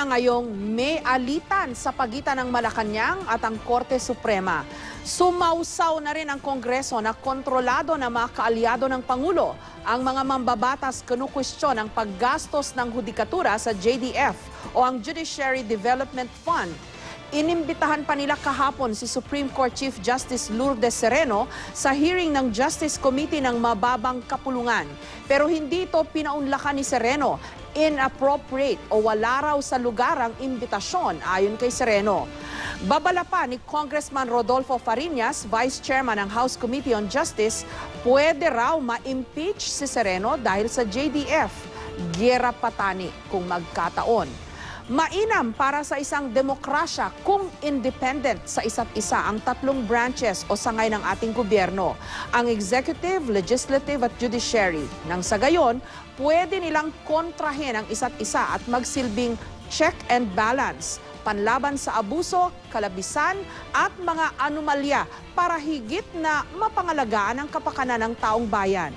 na ngayong may alitan sa pagitan ng Malacanang at ang Korte Suprema. Sumausaw na rin ang Kongreso na kontrolado na mga kaalyado ng Pangulo. Ang mga mambabatas kinukwestiyon ang paggastos ng hudikatura sa JDF o ang Judiciary Development Fund. Inimbitahan pa nila kahapon si Supreme Court Chief Justice Lourdes Sereno sa hearing ng Justice Committee ng Mababang Kapulungan. Pero hindi ito pinaunlakan ni Sereno. Inappropriate o wala raw sa lugar ang imbitasyon ayon kay Sereno. Babala pa ni Congressman Rodolfo Fariñas, Vice Chairman ng House Committee on Justice, pwede raw ma-impeach si Sereno dahil sa JDF. Giyera patani kung magkataon. Mainam para sa isang demokrasya kung independent sa isa't isa ang tatlong branches o sangay ng ating gobyerno, ang executive, legislative at judiciary. Nang sa gayon, pwede nilang kontrahin ang isa't isa at magsilbing check and balance, panlaban sa abuso, kalabisan at mga anomalya para higit na mapangalagaan ang kapakanan ng taong bayan.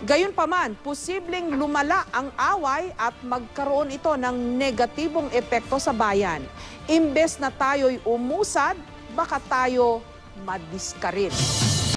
Gayunpaman, posibleng lumala ang away at magkaroon ito ng negatibong epekto sa bayan. Imbes na tayo'y umusad, baka tayo madiscourage.